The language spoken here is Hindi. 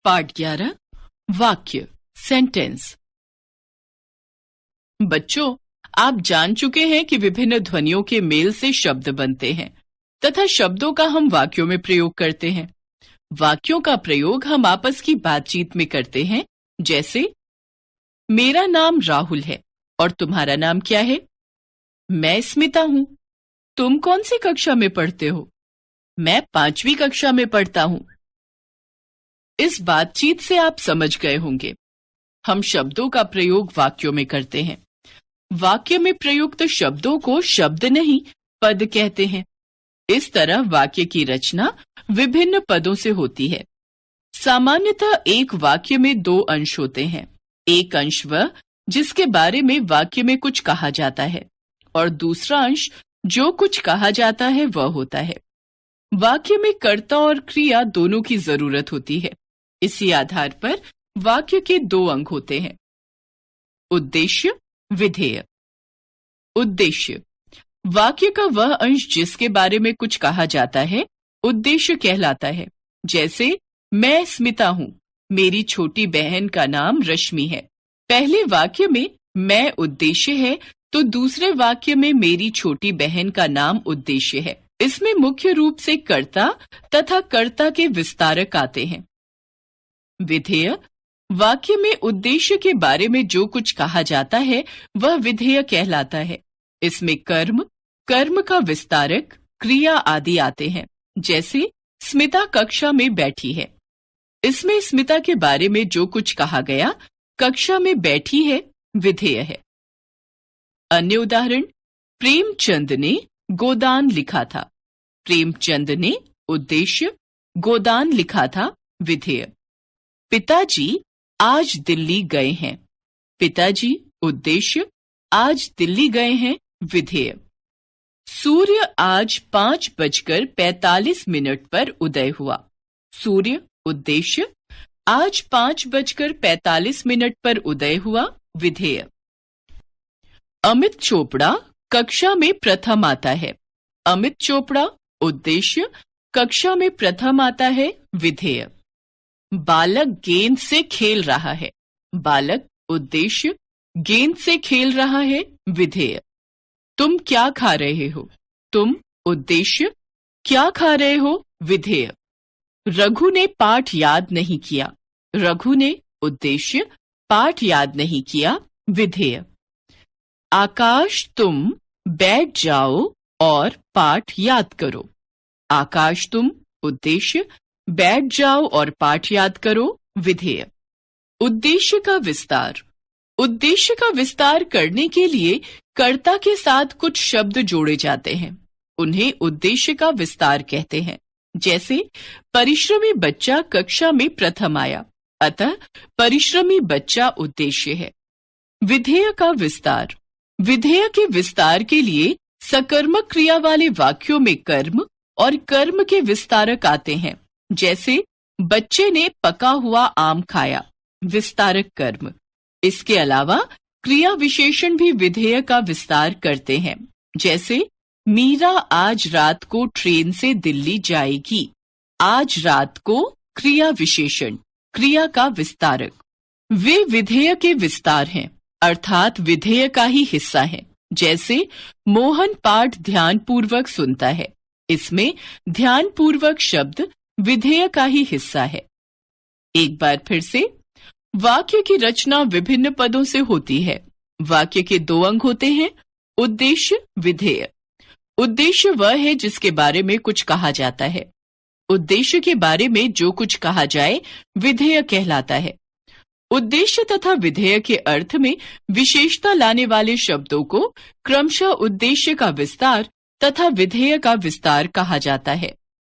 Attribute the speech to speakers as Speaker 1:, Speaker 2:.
Speaker 1: पाठ 11 वाक्य सेंटेंस। बच्चों, आप जान चुके हैं कि विभिन्न ध्वनियों के मेल से शब्द बनते हैं तथा शब्दों का हम वाक्यों में प्रयोग करते हैं। वाक्यों का प्रयोग हम आपस की बातचीत में करते हैं, जैसे मेरा नाम राहुल है और तुम्हारा नाम क्या है? मैं स्मिता हूं। तुम कौन सी कक्षा में पढ़ते हो? मैं 5वीं कक्षा में पढ़ता हूं। इस बातचीत से आप समझ गए होंगे, हम शब्दों का प्रयोग वाक्यों में करते हैं। वाक्य में प्रयुक्त शब्दों को शब्द नहीं, पद कहते हैं। इस तरह वाक्य की रचना विभिन्न पदों से होती है। सामान्यतः एक वाक्य में 2 अंश होते हैं। एक अंश वह जिसके बारे में वाक्य में कुछ कहा जाता है और दूसरा अंश जो कुछ कहा जाता है वह होता है। वाक्य में कर्ता और क्रिया दोनों की जरूरत होती है। इसी आधार पर वाक्य के 2 अंग होते हैं। उद्देश्य, विधेय। उद्देश्य वाक्य का वह अंश जिसके बारे में कुछ कहा जाता है उद्देश्य कहलाता है। जैसे मैं स्मिता हूं, मेरी छोटी बहन का नाम रश्मि है। पहले वाक्य में मैं उद्देश्य है तो दूसरे वाक्य में मेरी छोटी बहन का नाम उद्देश्य है। इसमें मुख्य रूप से कर्ता तथा कर्ता के विस्तारक आते हैं। विधेय वाक्य में उद्देश्य के बारे में जो कुछ कहा जाता है वह विधेय कहलाता है। इसमें कर्म, कर्म का विस्तारक, क्रिया आदि आते हैं। जैसे स्मिता कक्षा में बैठी है। इसमें स्मिता के बारे में जो कुछ कहा गया कक्षा में बैठी है विधेय है। अन्य उदाहरण, प्रेमचंद ने गोदान लिखा था। प्रेमचंद ने उद्देश्य, गोदान लिखा था विधेय। पिताजी आज दिल्ली गए हैं। पिताजी उद्देश्य, आज दिल्ली गए हैं विधेय। सूर्य आज 5:45 पर उदय हुआ। सूर्य उद्देश्य, आज 5:45 पर उदय हुआ विधेय। अमित चोपड़ा कक्षा में प्रथम आता है। अमित चोपड़ा उद्देश्य, कक्षा में प्रथम आता है विधेय। बालक गेंद से खेल रहा है। बालक उद्देश्य, गेंद से खेल रहा है विधेय। तुम क्या खा रहे हो? तुम उद्देश्य, क्या खा रहे हो विधेय। रघु ने पाठ याद नहीं किया। रघु ने उद्देश्य, पाठ याद नहीं किया विधेय। आकाश तुम बैठ जाओ और पाठ याद करो। आकाश तुम उद्देश्य, बैठ जाओ और पाठ याद करो विधेय। उद्देश्य का विस्तार। उद्देश्य का विस्तार करने के लिए कर्ता के साथ कुछ शब्द जोड़े जाते हैं। उन्हें उद्देश्य का विस्तार कहते हैं। जैसे परिश्रमी बच्चा कक्षा में प्रथम आया, अतः परिश्रमी बच्चा उद्देश्य है। विधेय का विस्तार। विधेय के विस्तार के लिए सकर्मक क्रिया वाले वाक्यों में कर्म और कर्म के विस्तारक आते हैं। जैसे बच्चे ने पका हुआ आम खाया, विस्तारक कर्म। इसके अलावा क्रिया विशेषण भी विधेय का विस्तार करते हैं। जैसे मीरा आज रात को ट्रेन से दिल्ली जाएगी। आज रात को क्रिया विशेषण, क्रिया का विस्तारक। वे विधेय के विस्तार हैं, अर्थात विधेय का ही हिस्सा है। जैसे मोहन पाठ ध्यानपूर्वक सुनता है। इसमें ध्यानपूर्वक शब्द विधेय का ही हिस्सा है। एक बार फिर से, वाक्य की रचना विभिन्न पदों से होती है। वाक्य के 2 अंग होते हैं, उद्देश्य, विधेय। उद्देश्य वह है जिसके बारे में कुछ कहा जाता है। उद्देश्य के बारे में जो कुछ कहा जाए विधेय कहलाता है। उद्देश्य तथा विधेय के अर्थ में विशेषता लाने वाले शब्दों को क्रमशः उद्देश्य का विस्तार तथा विधेय का विस्तार कहा जाता है।